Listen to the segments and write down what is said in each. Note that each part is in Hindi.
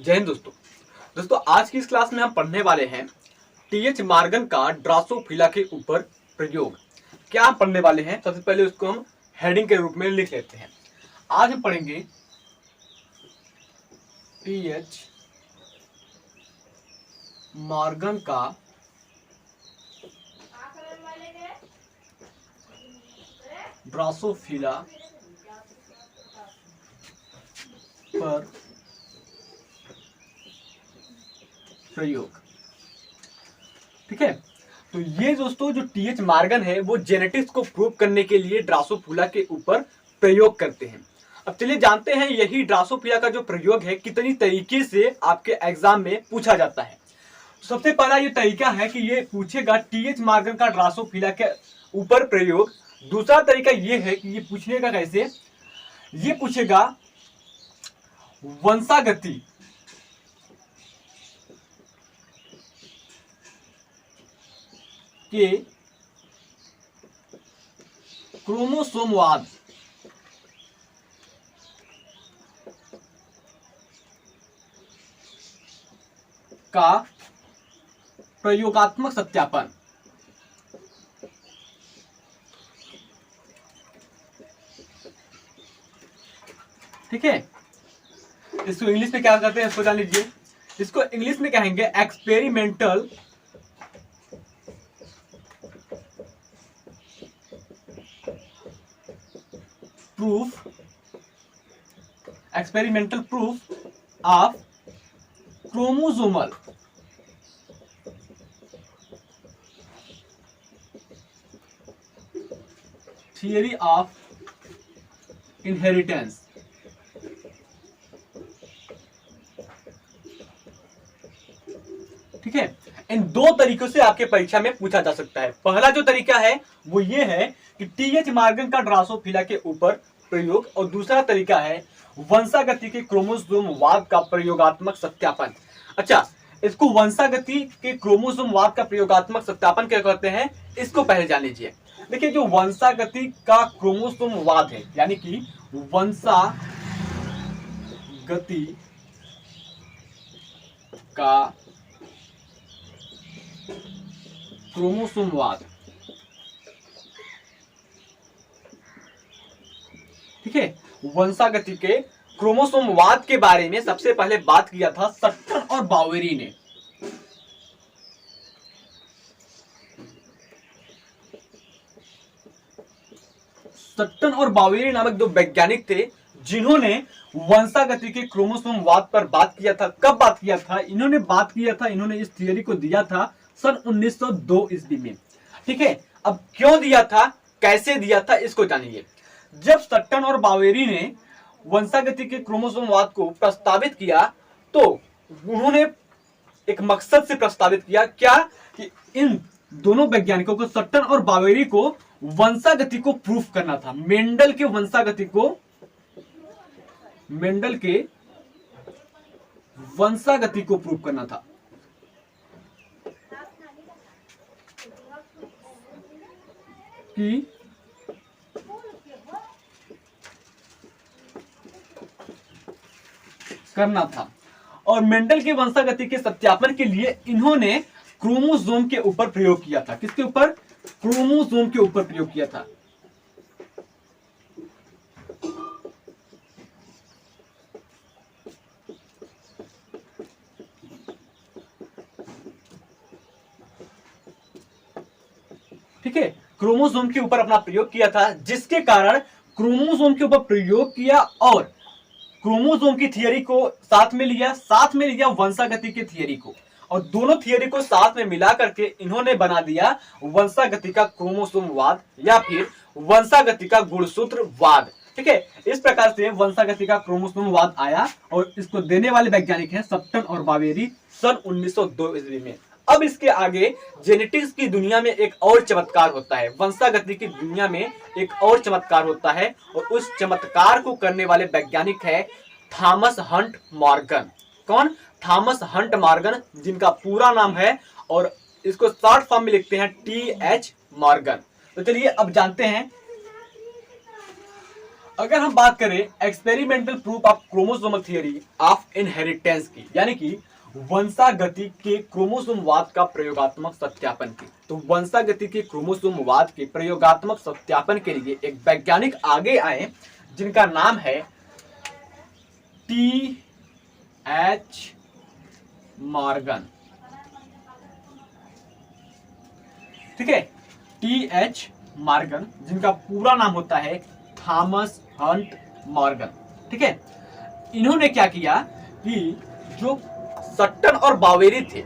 जय हिंद दोस्तों आज की इस क्लास में हम पढ़ने वाले हैं टीएच मॉर्गन का ड्रोसोफिला के ऊपर प्रयोग। क्या हम पढ़ने वाले हैं, सबसे पहले उसको हम हेडिंग के रूप में लिख लेते हैं। आज हम पढ़ेंगे टीएच मॉर्गन का ड्रोसोफिला पर प्रयोग। ठीक है, तो ये दोस्तों जो टीएच मॉर्गन है वो जेनेटिक्स को प्रूव करने के लिए ड्रोसोफिला के ऊपर प्रयोग करते हैं। अब चलिए जानते हैं यही ड्रोसोफिला का जो प्रयोग है कितनी तरीके से आपके एग्जाम में पूछा जाता है। सबसे पहला ये तरीका है कि ये पूछेगा टीएच मॉर्गन का ड्रोसोफिला के ऊपर प्रयोग। दूसरा तरीका ये है कि ये पूछने का कैसे, ये पूछेगा वंशागति के क्रोमोसोमवाद का प्रयोगात्मक सत्यापन। ठीक है, इसको इंग्लिश में क्या कहते हैं इसको जान लीजिए। इसको इंग्लिश में कहेंगे experimental proof of chromosomal theory of inheritance. ठीक है, इन दो तरीकों से आपके परीक्षा में पूछा जा सकता है। पहला जो तरीका है वो ये है कि टीएच मॉर्गन का ड्रोसोफिला के ऊपर प्रयोग, और दूसरा तरीका है वंशागति के क्रोमोसोमवाद का प्रयोगात्मक सत्यापन। अच्छा, इसको वंशागति के क्रोमोसोमवाद का प्रयोगात्मक सत्यापन क्या कहते हैं, इसको पहले जान लीजिए। देखिए, जो वंशागति का क्रोमोसोमवाद है यानी कि वंशागति का क्रोमोसोमवाद, ठीक है, वंशागति के क्रोमोसोमवाद के बारे में सबसे पहले बात किया था सट्टन और बावेरी ने। सट्टन और बावेरी नामक दो वैज्ञानिक थे जिन्होंने वंशागति के क्रोमोसोमवाद पर बात किया था। कब बात किया था इन्होंने, बात किया था इन्होंने इस थियरी को दिया था सन 1902 ईस्वी में। ठीक है, अब क्यों दिया था, कैसे दिया था, इसको जानिए। जब सट्टन और बावेरी ने वंशागति के क्रोमोसोमवाद को प्रस्तावित किया तो उन्होंने एक मकसद से प्रस्तावित किया, क्या कि इन दोनों वैज्ञानिकों को, सट्टन और बावेरी को, वंशागति को प्रूफ करना था। मेंडल के वंशागति को प्रूफ करना था। कि करना था, और मेंडल के वंशागति के सत्यापन के लिए इन्होंने क्रोमोसोम के ऊपर प्रयोग किया था। किसके ऊपर, क्रोमोसोम के ऊपर प्रयोग किया था। ठीक है, क्रोमोसोम के ऊपर अपना प्रयोग किया था, जिसके कारण क्रोमोसोम के ऊपर प्रयोग किया और क्रोमोसोम की थियरी को साथ में लिया वंशागति की थियरी को, और दोनों थियरी को साथ में मिला करके इन्होंने बना दिया वंशागति का क्रोमोसोमवाद या फिर वंशागति का गुणसूत्रवाद। ठीक है, इस प्रकार से वंशागति का क्रोमोसोमवाद आया और इसको देने वाले वैज्ञानिक हैं सट्टन और बावेरी सन 1902 ईस्वी में। अब इसके आगे जेनेटिक्स की दुनिया में एक और चमत्कार होता है, वंशागति की दुनिया में एक और चमत्कार होता है, और उस चमत्कार को करने वाले वैज्ञानिक है थॉमस हंट मॉर्गन। कौन, थॉमस हंट मॉर्गन, जिनका पूरा नाम है और इसको शॉर्ट फॉर्म में लिखते हैं टीएच मॉर्गन। तो चलिए अब जानते हैं अगर हम बात करें experimental proof of chromosomal theory of inheritance की, यानी कि वंशागति के क्रोमोसोमवाद का प्रयोगात्मक सत्यापन की, तो वंशागति के क्रोमोसोमवाद के प्रयोगात्मक सत्यापन के लिए एक वैज्ञानिक आगे आए जिनका नाम है टी एच मॉर्गन। ठीक है, टी एच मॉर्गन, जिनका पूरा नाम होता है थॉमस हंट मॉर्गन। ठीक है, इन्होंने क्या किया कि जो सट्टन और बावेरी थे,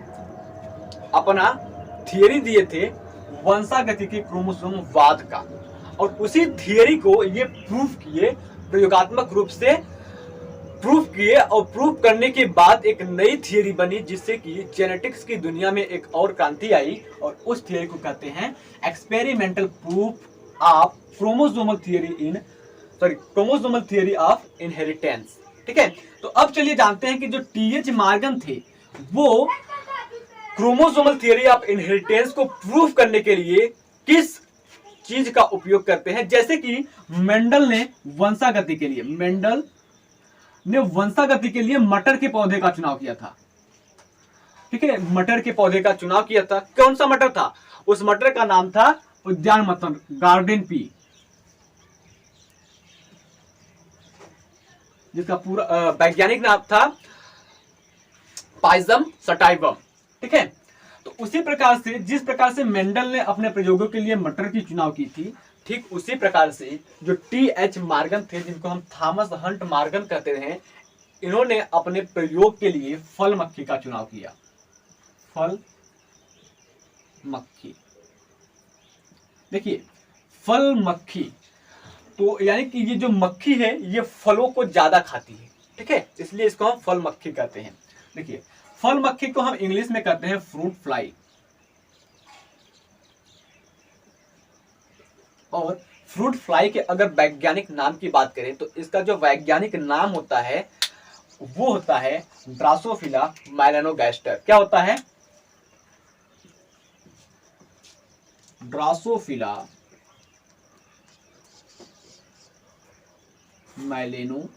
अपना थियरी दिए थे वंशागति के क्रोमोसोमवाद का, और उसी थियरी को ये प्रूफ किए, प्रयोगात्मक रूप से प्रूफ किए, और प्रूफ करने के बाद एक नई थियरी बनी जिससे कि जेनेटिक्स की दुनिया में एक और क्रांति आई, और उस थियरी को कहते हैं experimental proof of chromosomal theory of inheritance. ठीक है, तो अब चलिए जानते हैं कि जो टीएच मॉर्गन थे वो क्रोमोसोमल थियरी ऑफ इनहेरिटेंस को प्रूफ करने के लिए किस चीज का उपयोग करते हैं। जैसे कि मेंडल ने वंशागति के लिए मटर के पौधे का चुनाव किया था। ठीक है, मटर के पौधे का चुनाव किया था। कौन सा मटर था? उस मटर का नाम था उद्यान मटर, गार्डन पी, जिसका पूरा वैज्ञानिक नाम था पाइजम सटाइवम। ठीक है, तो उसी प्रकार से जिस प्रकार से मेंडल ने अपने प्रयोगों के लिए मटर की चुनाव की थी, ठीक उसी प्रकार से जो टी एच मॉर्गन थे, जिनको हम थॉमस हंट मॉर्गन कहते हैं, इन्होंने अपने प्रयोग के लिए फल मक्खी का चुनाव किया। फल मक्खी, देखिए फल मक्खी, तो यानी कि ये जो मक्खी है ये फलों को ज्यादा खाती है। ठीक है, इसलिए इसको हम फल मक्खी कहते हैं। देखिए फल मक्खी को हम इंग्लिश में कहते हैं फ्रूट फ्लाई, और फ्रूट फ्लाई के अगर वैज्ञानिक नाम की बात करें तो इसका जो वैज्ञानिक नाम होता है वो होता है ड्रासोफिला मेलानोगैस्टर। क्या होता है? ड्रासोफिला मेलानोगैस्टर,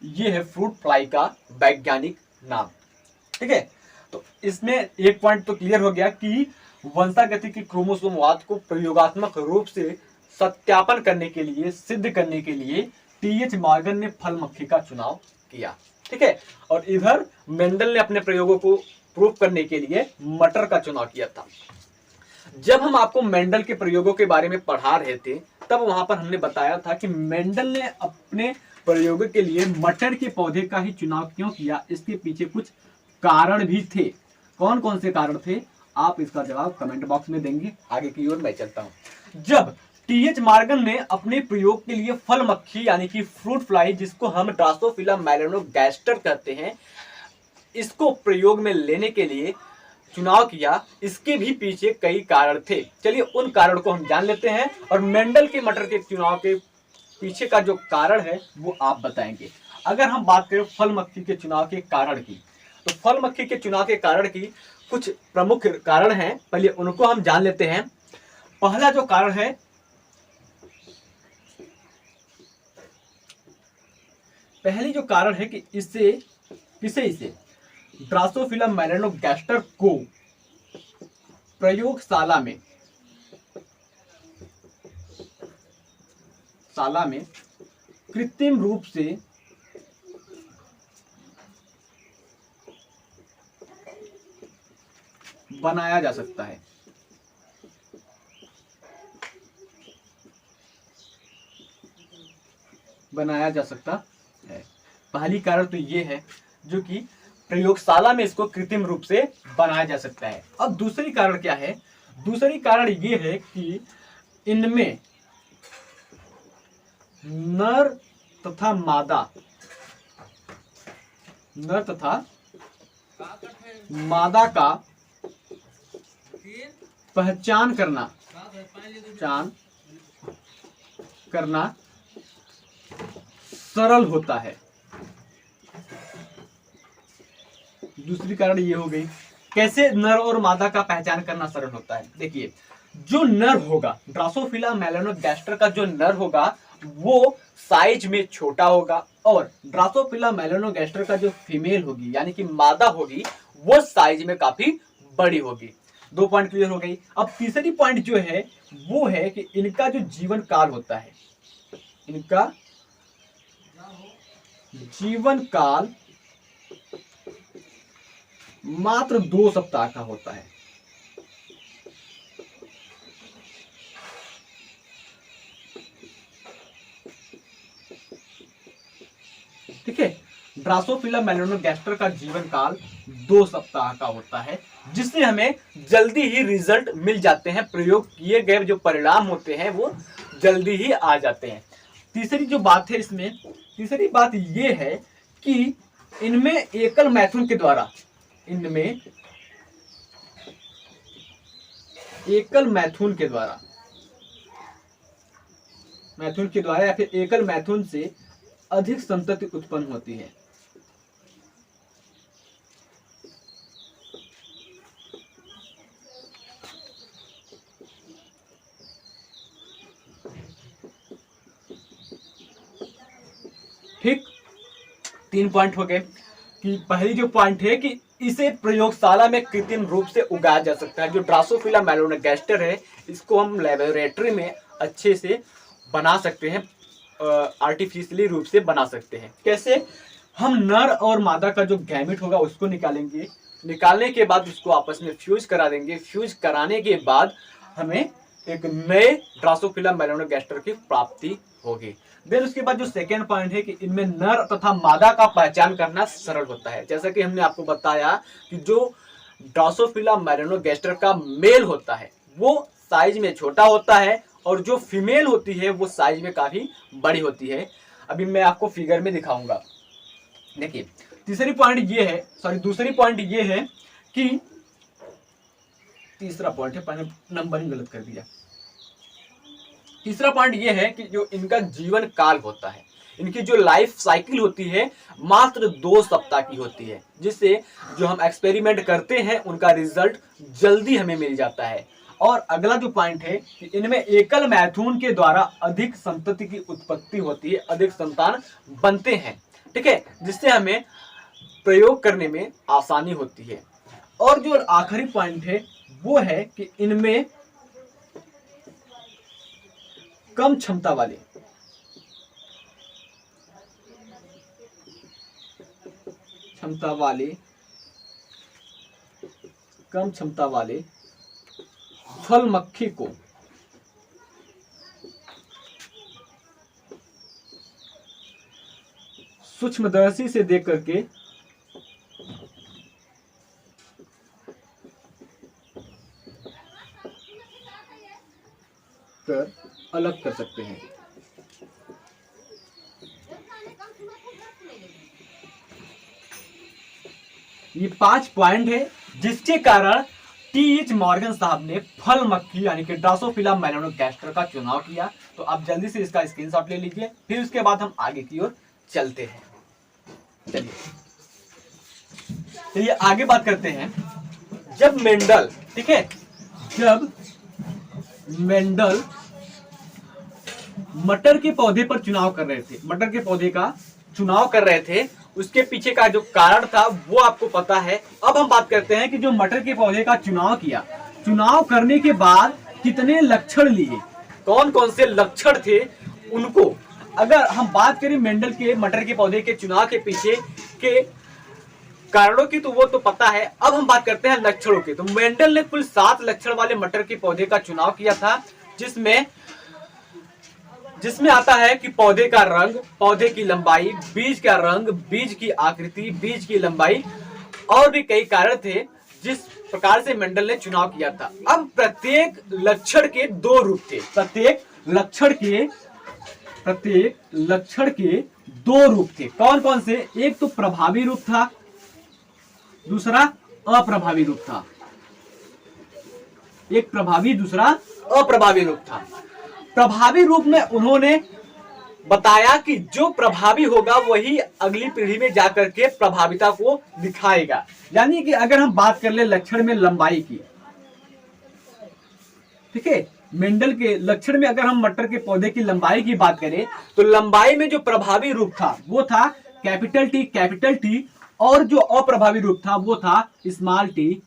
ये है फ्रूट फ्लाई का वैज्ञानिक नाम। ठीक है, तो इसमें एक पॉइंट तो क्लियर हो गया कि वंशागति के क्रोमोसोमवाद को प्रयोगात्मक रूप से सत्यापन करने के लिए, सिद्ध करने के लिए टीएच मॉर्गन ने फल मक्खी का चुनाव किया। ठीक है, और इधर मेंडल ने अपने प्रयोगों को प्रूफ करने के लिए मटर का चुनाव किया था। जब हम आपको मेंडल के प्रयोगों के बारे में पढ़ा रहे थे तब वहां पर हमने बताया था कि मेंडल ने अपने प्रयोगों के लिए मटर के पौधे का ही चुनाव क्यों किया, इसके पीछे कुछ कारण भी थे। कौन कौन से कारण थे, आप इसका जवाब कमेंट बॉक्स में देंगे। आगे की ओर मैं चलता हूं। जब टीएच मॉर्गन ने अपने प्रयोग के लिए फल मक्खी यानी कि फ्रूट फ्लाई, जिसको हम ड्रासोफिला मेलानोगैस्टर कहते हैं, इसको प्रयोग में लेने के लिए चुनाव किया, इसके भी पीछे कई कारण थे। चलिए उन कारण को हम जान लेते हैं, और मेंडल के मटर के चुनाव के पीछे का जो कारण है वो आप बताएंगे। अगर हम बात करें फल मक्खी के चुनाव के कारण की, तो फल मक्खी के चुनाव के कारण की कुछ प्रमुख कारण हैं, पहले उनको हम जान लेते हैं। पहला जो कारण है, पहली जो कारण है कि इसे ड्रासोफिला मेलानोगैस्टर को प्रयोगशाला में कृत्रिम रूप से बनाया जा सकता है। पहली कारण तो ये है जो कि प्रयोगशाला में इसको कृत्रिम रूप से बनाया जा सकता है। अब दूसरी कारण क्या है? दूसरी कारण ये है कि इनमें नर तथा मादा का पहचान करना सरल होता है। दूसरी कारण ये हो गई, कैसे नर और मादा का पहचान करना सरल होता है। देखिए जो नर होगा, ड्रासोफिला मेलानोगैस्टर का जो नर होगा वो साइज में छोटा होगा, और ड्रासोफिला मेलानोगैस्टर का जो फीमेल होगी यानी कि मादा होगी वो साइज में काफी बड़ी होगी। 2 पॉइंट क्लियर हो गई। अब तीसरी पॉइंट जो है वो है कि इनका जो जीवन काल होता है, इनका जीवन काल मात्र 2 सप्ताह का होता है। ठीक है, ड्रासोफिला मेलानोगैस्टर का जीवन काल 2 सप्ताह का होता है, जिससे हमें जल्दी ही रिजल्ट मिल जाते हैं, प्रयोग किए गए जो परिणाम होते हैं वो जल्दी ही आ जाते हैं। तीसरी जो बात है इसमें, तीसरी बात ये है कि इनमें एकल मैथुन के द्वारा, इनमें एकल मैथुन के द्वारा या फिर एकल मैथुन से अधिक संतति उत्पन्न होती है। ठीक, 3 पॉइंट हो गए कि पहली जो पॉइंट है कि इसे प्रयोगशाला में कृत्रिम रूप से उगाया जा सकता है। जो ड्रासोफिला मेलानोगैस्टर है इसको हम लेबोरेटरी में अच्छे से बना सकते हैं, आर्टिफिशियली रूप से बना सकते हैं। कैसे? हम नर और मादा का जो गैमेट होगा उसको निकालेंगे, निकालने के बाद उसको आपस में फ्यूज करा देंगे, फ्यूज कराने के बाद हमें एक नए ड्रासोफिला मेलानोगैस्टर की प्राप्ति होगी। देन उसके बाद जो सेकेंड पॉइंट है कि इनमें नर तथा मादा का पहचान करना सरल होता है। जैसा कि हमने आपको बताया कि जो ड्रासोफिला मेलानोगैस्टर का मेल होता है वो साइज में छोटा होता है और जो फीमेल होती है वो साइज में काफी बड़ी होती है। अभी मैं आपको फिगर में दिखाऊंगा। देखिए, दूसरी पॉइंट ये है कि तीसरा पॉइंट है, मैंने नंबर ही गलत कर दिया। तीसरा पॉइंट ये है कि जो इनका जीवन काल होता है, इनकी जो लाइफ साइकिल होती है मात्र 2 सप्ताह की होती है, जिससे जो हम एक्सपेरिमेंट करते हैं उनका रिजल्ट जल्दी हमें मिल जाता है। और अगला जो पॉइंट है कि इनमें एकल मैथुन के द्वारा अधिक संतति की उत्पत्ति होती है, अधिक संतान बनते हैं। ठीक है, जिससे हमें प्रयोग करने में आसानी होती है। और जो आखिरी पॉइंट है वो है कि इनमें कम क्षमता वाले फल मक्खी को सूक्ष्मदर्शी से देख करके अलग कर सकते हैं। ये 5 पॉइंट है जिसके कारण टी.एच. मॉर्गन साहब ने फल मक्खी यानी कि ड्रासोफिला मेलानोगैस्टर का चुनाव किया। तो आप जल्दी से इसका स्क्रीनशॉट ले लीजिए, फिर उसके बाद हम आगे की ओर चलते हैं। चलिए आगे बात करते हैं। जब मेंडल, ठीक है, जब मेंडल मटर के पौधे पर चुनाव कर रहे थे, मटर के पौधे का चुनाव कर रहे थे, उसके पीछे का जो कारण था वो आपको पता है। अब हम बात करते हैं कि जो मटर के पौधे का चुनाव किया, चुनाव करने के बाद कितने लक्षण लिए, कौन कौन से लक्षण थे उनको। अगर हम बात करें मेंडल के मटर के पौधे के चुनाव के पीछे के कारणों की तो वो तो पता है। अब हम बात करते हैं लक्षणों की। तो मेंडल ने कुल 7 लक्षण वाले मटर के पौधे का चुनाव किया था, जिसमें आता है कि पौधे का रंग, पौधे की लंबाई, बीज का रंग, बीज की आकृति, बीज की लंबाई और भी कई कारण थे जिस प्रकार से मेंडल ने चुनाव किया था। अब प्रत्येक लक्षण के 2 रूप थे, प्रत्येक लक्षण के 2 रूप थे। कौन कौन से? एक तो प्रभावी रूप था, दूसरा अप्रभावी रूप था। एक प्रभावी, दूसरा अप्रभावी रूप था। प्रभावी रूप में उन्होंने बताया कि जो प्रभावी होगा वही अगली पीढ़ी में जाकर के प्रभाविता को दिखाएगा। यानी कि अगर हम बात कर ले लक्षण में लंबाई की, ठीक है। मेंडल के लक्षण में अगर हम मटर के पौधे की लंबाई की बात करें तो लंबाई में जो प्रभावी रूप था वो था कैपिटल टी, और जो अप्रभावी रूप था वो था स्मॉल टी।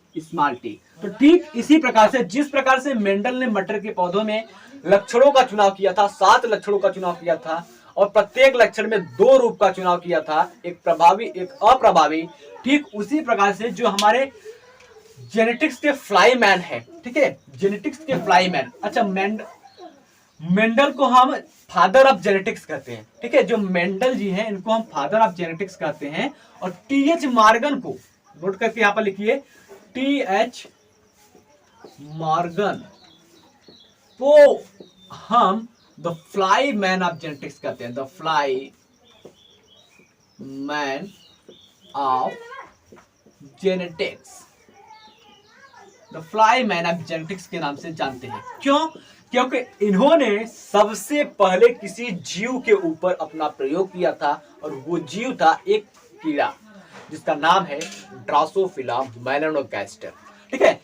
तो ठीक इसी प्रकार से जिस प्रकार से मेंडल ने मटर के पौधों में लक्षणों का चुनाव किया था, 7 लक्षणों का चुनाव किया था, और प्रत्येक लक्षण में 2 रूप का चुनाव किया था, एक प्रभावी एक अप्रभावी। ठीक उसी प्रकार से जो हमारे जेनेटिक्स के फ्लाई मैन है, ठीक है, जेनेटिक्स के फ्लाई मैन, अच्छा मेंडल को हम फादर ऑफ जेनेटिक्स कहते हैं, ठीक है, जो मेंडल जी हैं इनको हम फादर ऑफ जेनेटिक्स कहते हैं। और टीएच मॉर्गन को नोट करके यहां पर लिखिए, टीएच मॉर्गन को हम the fly man of genetics कहते हैं, the fly man of genetics, the fly man of genetics के नाम से जानते हैं। क्यों? क्योंकि इन्होंने सबसे पहले किसी जीव के ऊपर अपना प्रयोग किया था, और वो जीव था एक कीड़ा जिसका नाम है ड्रोसोफिला मेलानोगास्टर, ठीक है।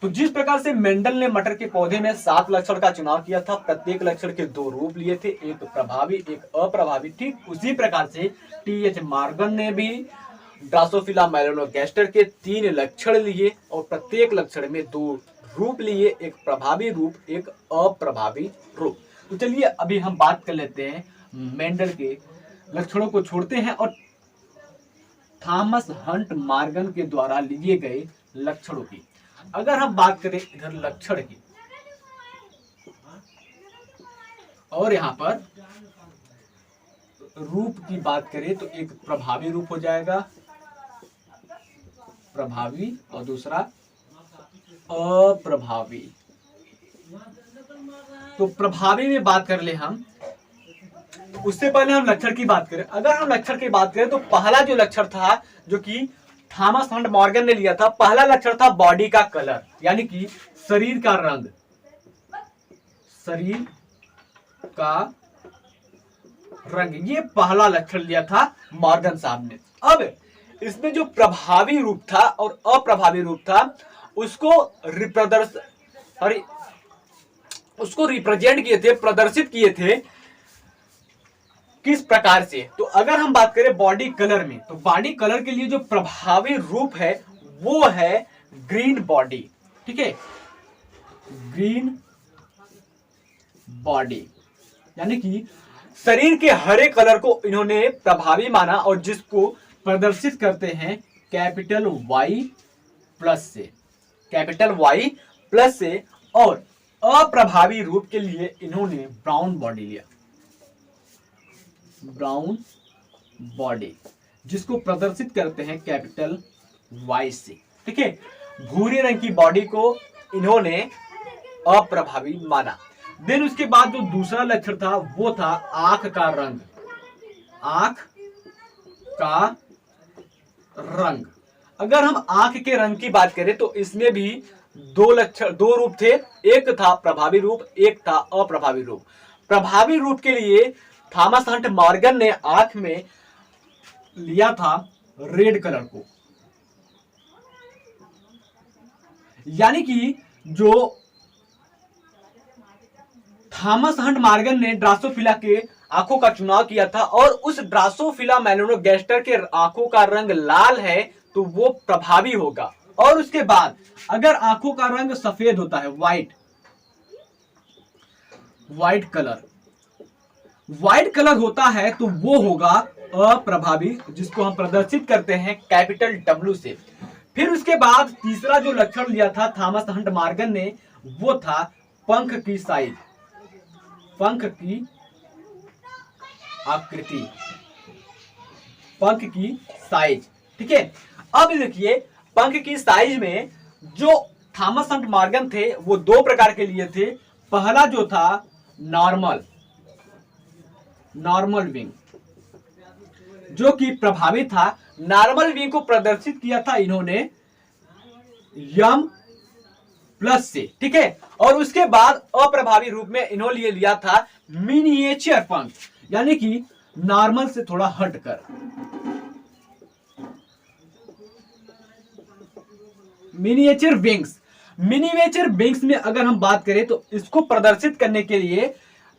तो जिस प्रकार से मेंडल ने मटर के पौधे में 7 लक्षण का चुनाव किया था, प्रत्येक लक्षण के 2 रूप लिए थे, एक प्रभावी एक अप्रभावी, ठीक उसी प्रकार से टीएच मॉर्गन ने भी ड्रोसोफिला मेलानोगास्टर के 3 लक्षण लिए, और प्रत्येक लक्षण में 2 रूप लिए, एक प्रभावी रूप एक अप्रभावी रूप। तो चलिए अभी हम बात कर लेते हैं मेंडल के लक्षणों को छोड़ते हैं और थॉमस हंट मॉर्गन के द्वारा लिए गए लक्षणों की। अगर हम बात करें इधर लक्षण की और यहां पर रूप की बात करें तो एक प्रभावी रूप हो जाएगा, प्रभावी, और दूसरा अप्रभावी। तो प्रभावी में बात कर ले हम, उससे पहले हम लक्षण की बात करें। अगर हम लक्षण की बात करें तो पहला जो लक्षण था जो कि थॉमस हंट मॉर्गन ने लिया था, पहला लक्षण था बॉडी का कलर, यानी कि शरीर का रंग, शरीर का रंग, ये पहला लक्षण लिया था मॉर्गन साहब ने। अब इसमें जो प्रभावी रूप था और अप्रभावी रूप था उसको रिप्रेजेंट किए थे, प्रदर्शित किए थे किस प्रकार से। तो अगर हम बात करें बॉडी कलर में, तो बॉडी कलर के लिए जो प्रभावी रूप है वो है ग्रीन बॉडी, ठीक है, ग्रीन बॉडी, यानी कि शरीर के हरे कलर को इन्होंने प्रभावी माना, और जिसको प्रदर्शित करते हैं कैपिटल वाई प्लस से, कैपिटल वाई प्लस से। और अप्रभावी रूप के लिए इन्होंने ब्राउन बॉडी लिया, ब्राउन बॉडी, जिसको प्रदर्शित करते हैं कैपिटल वाई से, ठीक है। भूरे रंग की बॉडी को इन्होंने अप्रभावी माना। देन उसके बाद जो दूसरा लक्षण था वो था आंख का रंग, आंख का रंग। अगर हम आंख के रंग की बात करें तो इसमें भी 2 लक्षण, 2 रूप थे, एक था प्रभावी रूप, एक था अप्रभावी रूप। प्रभावी रूप के लिए थॉमस हंट मॉर्गन ने आंख में लिया था रेड कलर को, यानी कि जो थॉमस हंट मॉर्गन ने ड्रोसोफिला के आंखों का चुनाव किया था, और उस ड्रोसोफिला मेलानोगास्टर के आंखों का रंग लाल है तो वो प्रभावी होगा। और उसके बाद अगर आंखों का रंग सफेद होता है, व्हाइट कलर होता है तो वो होगा अप्रभावी, जिसको हम प्रदर्शित करते हैं कैपिटल W से। फिर उसके बाद तीसरा जो लक्षण लिया था थॉमस हंट मॉर्गन ने वो था पंख की साइज, पंख की आकृति, पंख की साइज, ठीक है। अब देखिए पंख की साइज में जो थॉमस हंट मॉर्गन थे वो 2 प्रकार के लिए थे। पहला जो था नॉर्मल विंग, जो कि प्रभावी था। नॉर्मल विंग को प्रदर्शित किया था इन्होंने यम प्लस से, ठीक है। और उसके बाद अप्रभावी रूप में इन्होंने लिया था मिनिएचर पंख, यानी कि नॉर्मल से थोड़ा हटकर, मिनिएचर विंग्स। मिनिएचर बिंग्स में अगर हम बात करें तो इसको प्रदर्शित करने के लिए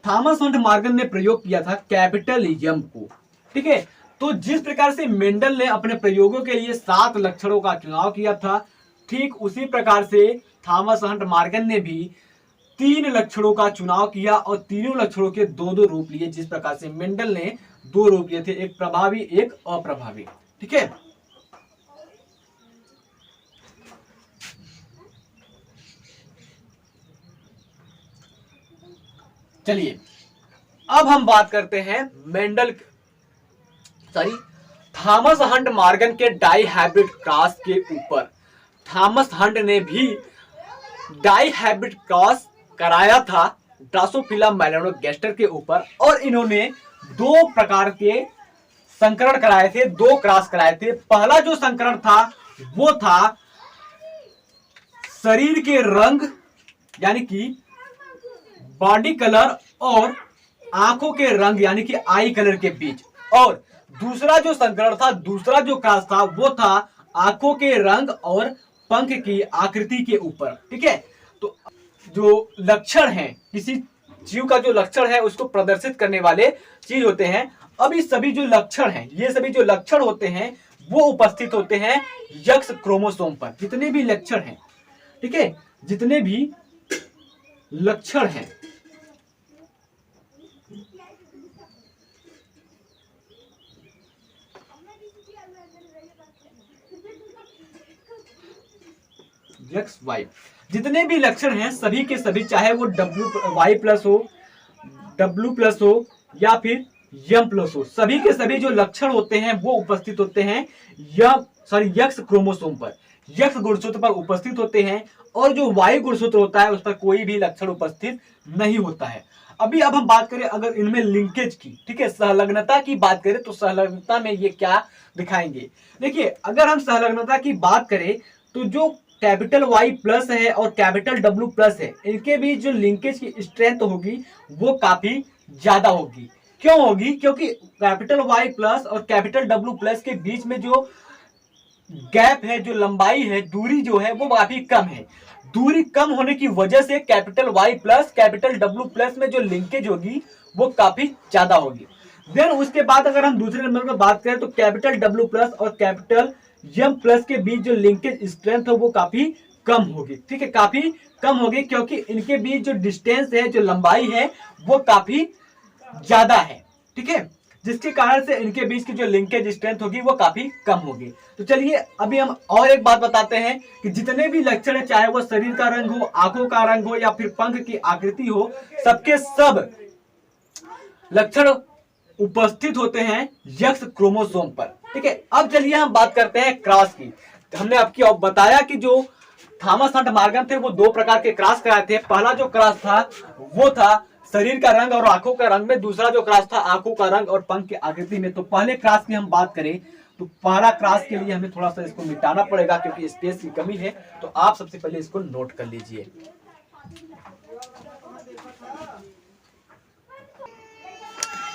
थॉमस हंट मॉर्गन ने प्रयोग किया था कैपिटल यम को। ठीक है, तो जिस प्रकार से मेंडल ने अपने प्रयोगों के लिए 7 लक्षणों का चुनाव किया था, ठीक उसी प्रकार से थॉमस हंट मॉर्गन ने भी 3 लक्षणों का चुनाव किया और तीनों लक्षणों के दो दो रूप लिए। जिस प्रकार से मेंडल ने 2 रूप लिए थे, एक प्रभावी एक अप्रभावी। ठीक है, चलिए अब हम बात करते हैं थॉमस हंट मॉर्गन के डाई हाइब्रिड क्रॉस के ऊपर। थॉमस हंट ने भी डाई हाइब्रिड क्रॉस कराया था ड्रोसोफिला मेलानोगास्टर के ऊपर, और इन्होंने 2 प्रकार के संकरण कराए थे, 2 क्रॉस कराए थे। पहला जो संकरण था वो था शरीर के रंग यानी कि बॉडी कलर और आंखों के रंग यानी कि आई कलर के बीच, और दूसरा जो संकरण था, दूसरा जो क्रॉस था वो था आंखों के रंग और पंख की आकृति के ऊपर। ठीक है, तो जो लक्षण है, किसी जीव का जो लक्षण है उसको प्रदर्शित करने वाले चीज होते हैं। अब ये सभी जो लक्षण हैं, ये सभी जो लक्षण होते हैं वो उपस्थित होते हैं यक्स क्रोमोसोम पर। जितने भी लक्षण हैं, ठीक है, जितने भी लक्षण हैं एक्स वाई, जितने भी लक्षण हैं सभी के सभी, चाहे वो वाई प्लस हो, डब्ल्यू प्लस हो या फिर यम प्लस हो, सभी के सभी जो लक्षण होते हैं वो उपस्थित होते हैं यक्स क्रोमोसोम पर, यक्स गुणसूत्र पर उपस्थित होते हैं। और जो वाई गुणसूत्र होता है उस पर कोई भी लक्षण उपस्थित नहीं होता है। अब हम बात करें अगर इनमें लिंकेज की, ठीक है, संलग्नता की बात करें तो संलग्नता में ये क्या दिखाएंगे। देखिए, अगर हम संलग्नता की बात करें तो जो कैपिटल वाई प्लस है और कैपिटल डब्ल्यू प्लस है, इनके बीच जो लिंकेज की स्ट्रेंथ होगी वो काफी ज्यादा होगी। क्यों होगी? क्योंकि कैपिटल वाई प्लस और कैपिटल डब्ल्यू प्लस के बीच में जो गैप है, जो लंबाई है, दूरी जो है वो काफी कम है। दूरी कम होने की वजह से capital Y plus capital W plus में जो लिंकेज होगी वो काफी ज्यादा होगी। देन उसके बाद अगर हम दूसरे नंबर पर बात करें तो कैपिटल डब्ल्यू प्लस और कैपिटल यम प्लस के बीच जो लिंकेज स्ट्रेंथ है वो काफी कम होगी। ठीक है, काफी कम होगी क्योंकि इनके बीच जो डिस्टेंस है, जो लंबाई है वो काफी ज्यादा है। ठीक है, जिसके कारण से इनके बीच की जो लिंकेज स्ट्रेंथ होगी वो काफी कम होगी। तो चलिए अभी हम और एक बात बताते हैं कि जितने भी लक्षण है, चाहे वो शरीर का रंग हो, आंखों का रंग हो या फिर पंख की आकृति हो, सबके सब लक्षण उपस्थित होते हैं यक्स क्रोमोसोम पर। ठीक है, अब चलिए हम बात करते हैं क्रॉस की। हमने आपको बताया कि जो थॉमस हंट मॉर्गन थे वो 2 प्रकार के क्रॉस कराए थे। पहला जो क्रॉस था वो था शरीर का रंग और आंखों का रंग में, दूसरा जो क्रॉस था आंखों का रंग और पंख की आकृति में। तो पहले क्रॉस की हम बात करें तो पहला क्रॉस के लिए हमें थोड़ा सा इसको मिटाना पड़ेगा क्योंकि स्पेस की कमी है, तो आप सबसे पहले इसको नोट कर लीजिए।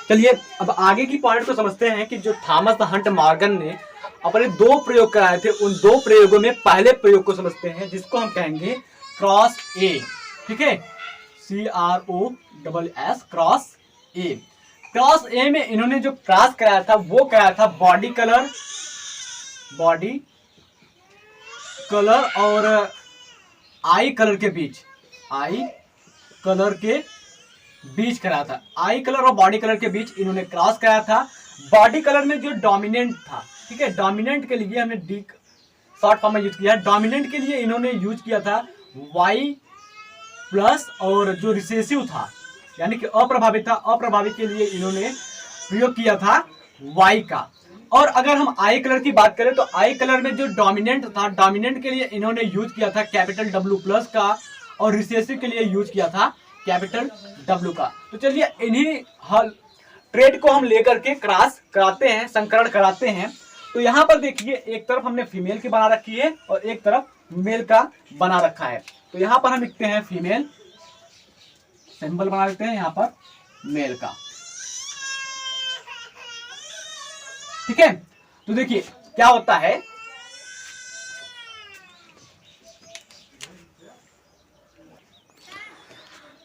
चलिए अब आगे की पॉइंट को समझते हैं कि जो थॉमस हंट मॉर्गन ने अपने 2 प्रयोग कराए थे, उन 2 प्रयोगों में पहले प्रयोग को समझते हैं जिसको हम कहेंगे क्रॉस ए। ठीक है, CROSS क्रॉस ए। क्रॉस ए में इन्होंने जो क्रॉस कराया था वो कराया था बॉडी कलर और आई कलर के बीच, कराया था। आई कलर और बॉडी कलर के बीच इन्होंने क्रॉस कराया था। बॉडी कलर में जो डोमिनेंट था, ठीक है, डोमिनेंट के लिए हमने डी शॉर्ट फॉर्म में यूज किया। डोमिनेंट के लिए इन्होंने यूज किया था वाई प्लस, और जो रिसेसिव था यानी कि अप्रभावित था, अप्रभावित के लिए इन्होंने प्रयोग किया था वाई का। और अगर हम आई कलर की बात करें तो आई कलर में जो डोमिनेंट था, डोमिनेंट के लिए इन्होंने यूज किया था कैपिटल डब्ल्यू प्लस का, और रिसेसिव के लिए यूज किया था कैपिटल डब्ल्यू का। तो चलिए इन्हीं ट्रेड को हम लेकर के क्रॉस कराते हैं, संकरण कराते हैं। तो यहाँ पर देखिए एक तरफ हमने फीमेल की बना रखी है और एक तरफ मेल का बना रखा है। तो यहाँ पर हम लिखते हैं फीमेल, सिंबल बना देते हैं यहाँ पर मेल का। ठीक है, तो देखिए क्या होता है,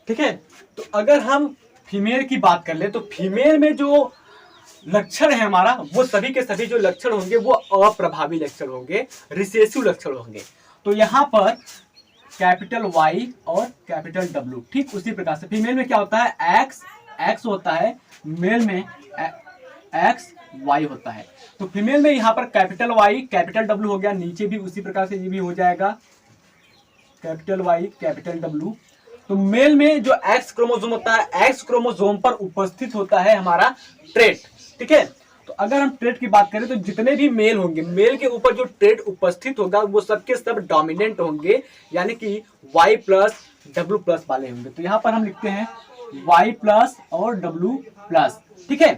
ठीक है। तो अगर हम फीमेल की बात कर ले तो फीमेल में जो लक्षण है हमारा, वो सभी के सभी जो लक्षण होंगे वो अप्रभावी लक्षण होंगे, रिसेसिव लक्षण होंगे। तो यहाँ पर कैपिटल वाई और कैपिटल डब्ल्यू, ठीक उसी प्रकार से फीमेल में क्या होता है, एक्स एक्स होता है, मेल में एक्स वाई होता है। तो फीमेल में यहाँ पर कैपिटल वाई कैपिटल डब्ल्यू हो गया, नीचे भी उसी प्रकार से ये भी हो जाएगा कैपिटल वाई कैपिटल डब्ल्यू। तो मेल में जो एक्स क्रोमोसोम होता है, एक्स क्रोमोसोम पर उपस्थित होता है हमारा ट्रेट, ठीक है। तो अगर हम ट्रेट की बात करें तो जितने भी मेल होंगे, मेल के ऊपर जो ट्रेट उपस्थित होगा वो सबके सब डोमिनेंट होंगे, यानी कि Y प्लस डब्ल्यू प्लस वाले होंगे। तो यहाँ पर हम लिखते हैं Y प्लस और डब्ल्यू प्लस, ठीक है।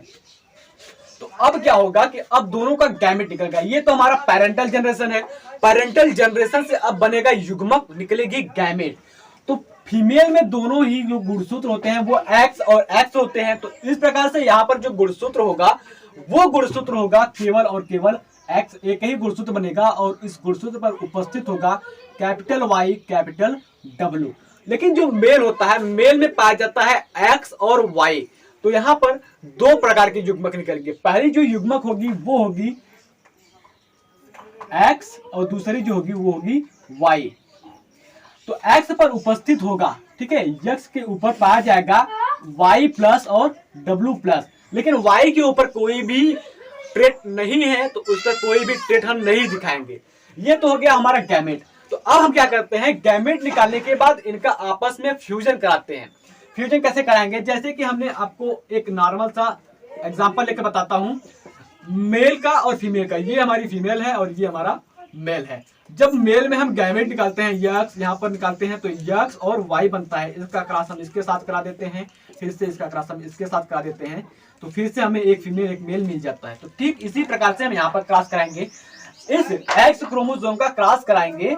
तो अब क्या होगा कि अब दोनों का गैमेट निकलेगा। ये तो हमारा पेरेंटल जनरेशन है, पेरेंटल जनरेशन से अब बनेगा युग्मक, निकलेगी गैमेट। तो फीमेल में दोनों ही जो गुणसूत्र होते हैं वो एक्स और एक्स होते हैं। तो इस प्रकार से यहाँ पर जो गुणसूत्र होगा वो गुणसूत्र होगा केवल और केवल एक्स, एक ही गुणसूत्र बनेगा और इस गुणसूत्र पर उपस्थित होगा कैपिटल वाई कैपिटल डब्ल्यू। लेकिन जो मेल होता है, मेल में पाया जाता है एक्स और वाई। तो यहाँ पर दो प्रकार की युग्मक निकलेंगे। पहली जो युग्मक होगी वो होगी एक्स और दूसरी जो होगी वो होगी वाई। तो एक्स पर उपस्थित होगा, ठीक है, एक्स के ऊपर पाया जाएगा वाई प्लस और डब्ल्यू प्लस, लेकिन वाई के ऊपर कोई भी ट्रेट नहीं है तो उस पर कोई भी ट्रेट हम नहीं दिखाएंगे। ये तो हो गया हमारा गैमेट। तो अब हम क्या करते हैं, गैमेट निकालने के बाद इनका आपस में फ्यूजन कराते हैं। फ्यूजन कैसे कराएंगे, जैसे कि हमने आपको एक नॉर्मल सा एग्जांपल लेकर बताता हूं, मेल का और फीमेल का। ये हमारी फीमेल है और ये हमारा मेल है। जब मेल में हम गैमेट निकालते हैं, यक्स यहाँ पर निकालते हैं, तो यक्स और वाई बनता है। इसका क्रॉस हम इसके साथ करा देते हैं, फिर से इसका क्रॉस हम इसके साथ करा देते हैं, तो फिर से हमें एक फीमेल एक मेल मिल जाता है। तो ठीक इसी प्रकार से हम यहाँ पर क्रॉस कराएंगे, इस एक्स क्रोमोसोम का क्रॉस कराएंगे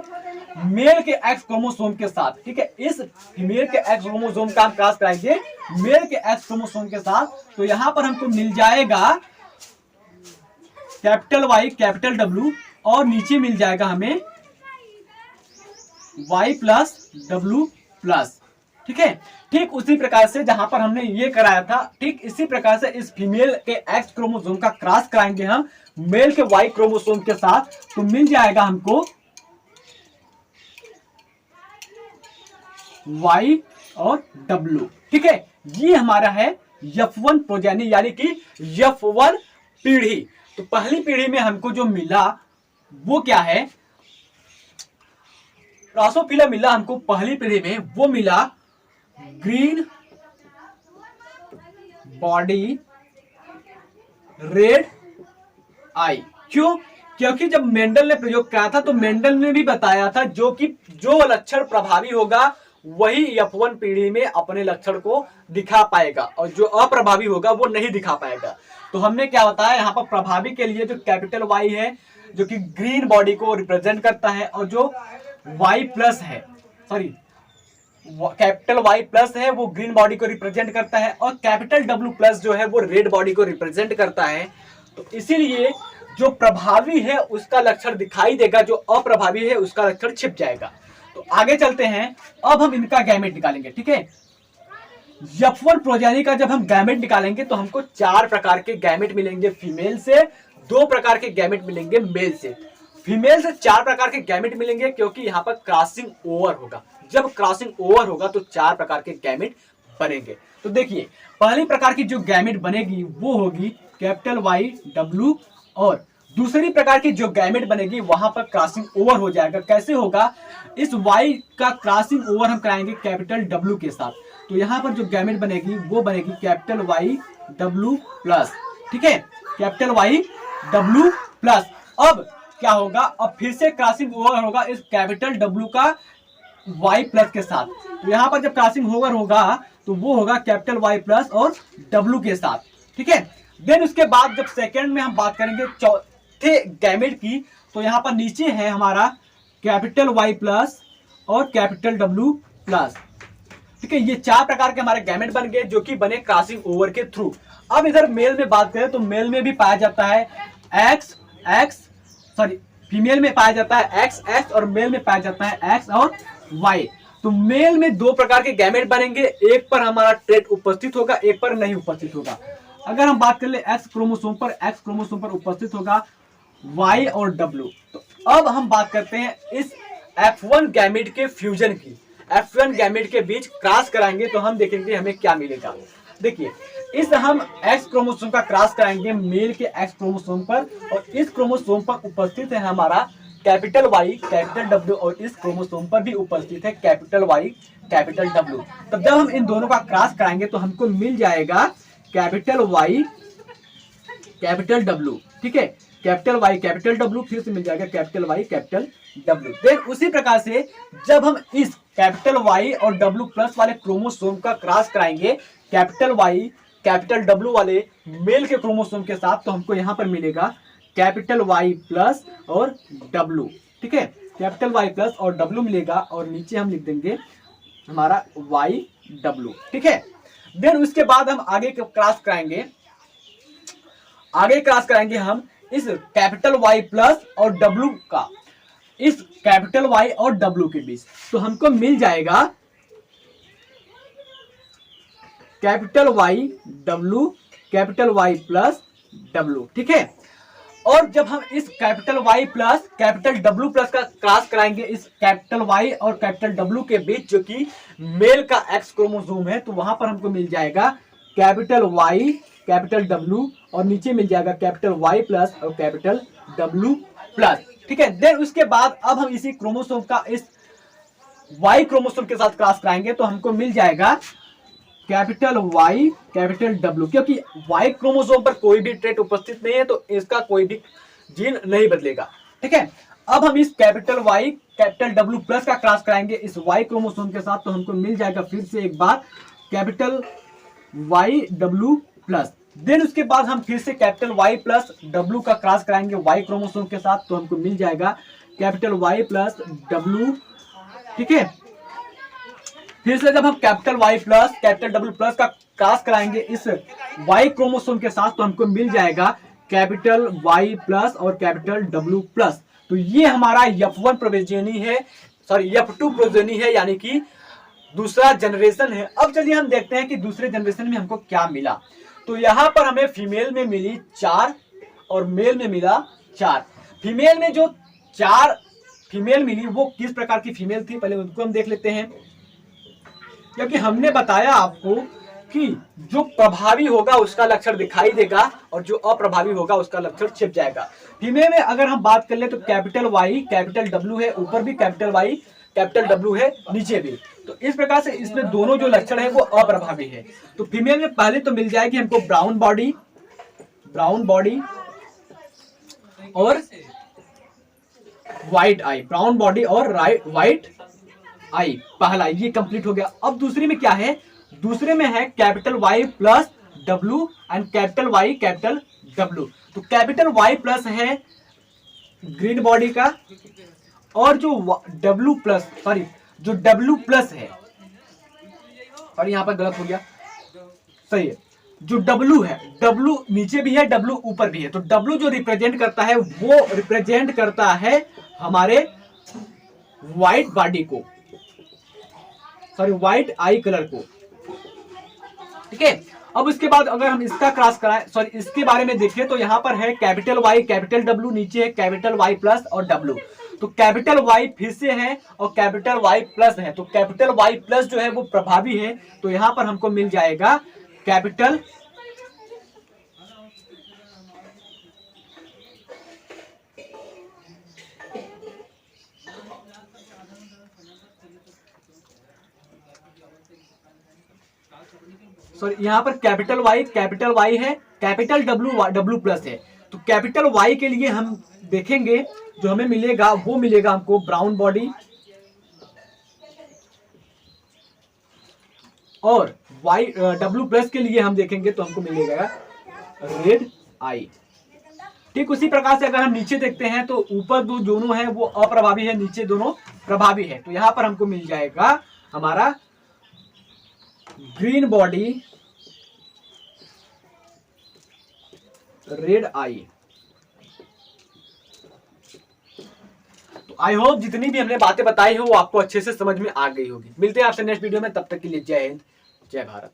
मेल के एक्स क्रोमोसोम के साथ, ठीक है। इस फीमेल के एक्स क्रोमोसोम का हम क्रॉस कराएंगे मेल के एक्स क्रोमोसोम के साथ। तो यहाँ पर हमको मिल जाएगा कैपिटल वाई कैपिटल डब्ल्यू और नीचे मिल जाएगा हमें Y प्लस डब्ल्यू प्लस, ठीक है। ठीक उसी प्रकार से जहां पर हमने ये कराया था, ठीक इसी प्रकार से इस फीमेल के एक्स क्रोमोसोम का क्रॉस कराएंगे हम मेल के वाई क्रोमोसोम के साथ। तो मिल जाएगा हमको Y और W, ठीक है। ये हमारा है F1 प्रोजेनी, यानी कि F1 पीढ़ी। तो पहली पीढ़ी में हमको जो मिला वो क्या है, ड्रोसोफिला मिला हमको पहली पीढ़ी में, वो मिला ग्रीन बॉडी रेड आई। क्यों, क्योंकि जब मेंडल ने प्रयोग किया था तो मेंडल ने भी बताया था जो लक्षण प्रभावी होगा वही F1 पीढ़ी में अपने लक्षण को दिखा पाएगा और जो अप्रभावी होगा वो नहीं दिखा पाएगा। तो हमने क्या बताया, यहाँ पर प्रभावी के लिए जो कैपिटल वाई है जो कि ग्रीन बॉडी को रिप्रेजेंट करता है, और जो Y प्लस है, सॉरी कैपिटल Y प्लस है वो ग्रीन बॉडी को रिप्रेजेंट करता है, और कैपिटल W प्लस जो है वो रेड बॉडी को रिप्रेजेंट करता है। तो इसीलिए जो प्रभावी है उसका लक्षण दिखाई देगा, जो अप्रभावी है उसका लक्षण छिप जाएगा। तो आगे चलते हैं, अब हम इनका गैमेट निकालेंगे, ठीक है। F1 प्रोजेनी का जब हम गैमेट निकालेंगे तो हमको 4 प्रकार के गैमेट मिलेंगे फीमेल से, 2 प्रकार के गैमेट मिलेंगे मेल से। फीमेल से 4 प्रकार के गैमेट मिलेंगे क्योंकि यहाँ पर क्रॉसिंग ओवर होगा। जब क्रॉसिंग ओवर होगा तो 4 प्रकार के गैमेट बनेंगे। तो देखिए पहली प्रकार की जो गैमेट बनेगी वो होगी कैपिटल वाई डब्ल्यू, और दूसरी प्रकार की जो गैमेट बनेगी वहां पर क्रॉसिंग ओवर हो जाएगा। कैसे होगा, इस वाई का क्रॉसिंग ओवर हम कराएंगे कैपिटल डब्ल्यू के साथ। तो यहाँ पर जो गैमेट बनेगी वो बनेगी कैपिटल वाई डब्ल्यू प्लस, ठीक है, कैपिटल वाई डब्ल्यू प्लस। अब क्या होगा, अब फिर से क्रॉसिंग ओवर होगा इस कैपिटल डब्ल्यू का Y प्लस के साथ। तो यहाँ पर जब क्रॉसिंग ओवर होगा तो वो होगा कैपिटल Y प्लस और W के साथ, ठीक है। देन उसके बाद जब सेकंड में हम बात करेंगे चौथे गैमेट की, तो यहाँ पर नीचे है हमारा कैपिटल Y प्लस और कैपिटल W प्लस, ठीक है। ये 4 प्रकार के हमारे गैमेट बन गए जो कि बने क्रॉसिंग ओवर के थ्रू। अब इधर मेल में बात करें तो मेल में भी पाया जाता है फीमेल में पाया जाता है एक्स एक्स और मेल में पाया जाता है एक्स और वाई। तो मेल में दो प्रकार के गैमेट बनेंगे, एक पर हमारा ट्रेट उपस्थित होगा, एक पर नहीं उपस्थित होगा। अगर हम बात कर ले एक्स क्रोमोसोम पर उपस्थित होगा वाई और डब्ल्यू। तो अब हम बात करते हैं इस F1 गैमेट के फ्यूजन की। F1 गैमेट के बीच क्रॉस कराएंगे तो हम देखेंगे हमें क्या मिलेगा। देखिए, इस हम एक्स क्रोमोसोम का क्रॉस कराएंगे मेल के एक्स क्रोमोसोम पर, और इस क्रोमोसोम पर उपस्थित है हमारा कैपिटल वाई कैपिटल डब्ल्यू, और इस क्रोमोसोम पर भी उपस्थित है कैपिटल वाई कैपिटल डब्ल्यू। तब जब हम इन दोनों का क्रॉस कराएंगे तो हमको मिल जाएगा कैपिटल वाई कैपिटल डब्ल्यू। ठीक है, कैपिटल वाई कैपिटल डब्ल्यू, फिर से मिल जाएगा capital Y capital W. Then उसी प्रकार से जब हम इस कैपिटल वाई और डब्ल्यू प्लस वाले क्रोमोसोम का क्रॉस कराएंगे कैपिटल वाई कैपिटल डब्ल्यू वाले मेल के क्रोमोसोम के साथ, तो हमको यहां पर मिलेगा कैपिटल वाई प्लस और डब्ल्यू। ठीक है, कैपिटल वाई प्लस और डब्ल्यू मिलेगा, और नीचे हम लिख देंगे हमारा वाई डब्ल्यू। ठीक है, देन उसके बाद हम आगे क्रॉस कराएंगे, हम इस कैपिटल वाई प्लस और डब्ल्यू का इस कैपिटल वाई और डब्ल्यू के बीच, तो हमको मिल जाएगा capital Y W capital Y plus W. ठीक है, और जब हम इस capital Y plus capital W plus का क्रॉस कराएंगे इस कैपिटल वाई और कैपिटल डब्ल्यू के बीच, जो कि मेल का एक्स क्रोमोसोम है, तो वहां पर हमको मिल जाएगा कैपिटल वाई कैपिटल डब्ल्यू, और नीचे मिल जाएगा कैपिटल वाई प्लस और कैपिटल डब्ल्यू प्लस। ठीक है, देन उसके बाद अब हम इसी क्रोमोसोम का इस वाई क्रोमोसोम के साथ क्रॉस कराएंगे तो हमको मिल जाएगा कैपिटल वाई कैपिटल डब्ल्यू, क्योंकि वाई क्रोमोसोम पर कोई भी ट्रेट उपस्थित नहीं है तो इसका कोई भी जीन नहीं बदलेगा। ठीक है, अब हम इस capital Y capital W plus का क्रॉस कराएंगे इस वाई क्रोमोसोम के साथ, तो हमको मिल जाएगा फिर से एक बार capital Y W plus. Then उसके बाद हम फिर से कैपिटल वाई प्लस डब्ल्यू का क्रॉस कराएंगे वाई क्रोमोसोम के साथ, तो हमको मिल जाएगा कैपिटल वाई प्लस डब्ल्यू। ठीक है, फिर से जब हम capital Y plus capital W plus का क्रॉस कराएंगे इस वाई क्रोमोसोम के साथ, तो हमको मिल जाएगा कैपिटल वाई प्लस और कैपिटल डब्ल्यू प्लस। तो ये हमारा F1 प्रोजेनी है, सॉरी F2 प्रोजेनी है, यानी कि दूसरा जनरेशन है। अब चलिए हम देखते हैं कि दूसरे जनरेशन में हमको क्या मिला। तो यहां पर हमें फीमेल में मिली 4 और मेल में मिला 4। फीमेल में जो 4 फीमेल मिली वो किस प्रकार की फीमेल थी, पहले उनको हम देख लेते हैं। क्योंकि हमने बताया आपको कि जो प्रभावी होगा उसका लक्षण दिखाई देगा और जो अप्रभावी होगा उसका लक्षण छिप जाएगा। फीमेल में अगर हम बात कर ले तो कैपिटल वाई कैपिटल डब्ल्यू है, ऊपर भी कैपिटल वाई कैपिटल डब्ल्यू है, नीचे भी। तो इस प्रकार से इसमें दोनों जो लक्षण है वो अप्रभावी है। तो फीमेल में पहले तो मिल जाएगी हमको ब्राउन बॉडी और व्हाइट आई, ब्राउन बॉडी और व्हाइट आई, पहला ये कंप्लीट हो गया। अब दूसरे में क्या है, दूसरे में है capital Y plus W and capital Y capital W. तो कैपिटल वाई प्लस है ग्रीन बॉडी का, और जो डब्ल्यू प्लस सॉरी जो डब्ल्यू प्लस है, और यहां पर गलत हो गया, सही है, जो डब्ल्यू है, डब्ल्यू नीचे भी है डब्ल्यू ऊपर भी है। तो डब्ल्यू जो रिप्रेजेंट करता है वो रिप्रेजेंट करता है हमारे व्हाइट बॉडी को, सॉरी व्हाइट आई कलर को। ठीक है, अब इसके बाद अगर हम इसका क्रॉस कराएं, सॉरी इसके बारे में देखें, तो यहां पर है कैपिटल वाई कैपिटल डब्ल्यू, नीचे है कैपिटल वाई प्लस और डब्ल्यू। तो कैपिटल वाई फिर से है और कैपिटल वाई प्लस है, तो कैपिटल वाई प्लस जो है वो प्रभावी है। तो यहां पर हमको मिल जाएगा कैपिटल सॉरी यहां पर कैपिटल वाई है, कैपिटल डब्ल्यू प्लस है। तो कैपिटल वाई के लिए हम देखेंगे जो हमें मिलेगा वो मिलेगा हमको ब्राउन बॉडी, और वाई डब्ल्यू प्लस के लिए हम देखेंगे तो हमको मिलेगा रेड आई। ठीक उसी प्रकार से अगर हम नीचे देखते हैं तो ऊपर दो दोनों है वो अप्रभावी है, नीचे दोनों प्रभावी है। तो यहां पर हमको मिल जाएगा हमारा ग्रीन बॉडी रेड आई। तो आई होप जितनी भी हमने बातें बताई है वो आपको अच्छे से समझ में आ गई होगी। मिलते हैं आपसे नेक्स्ट वीडियो में, तब तक के लिए जय हिंद, जय भारत।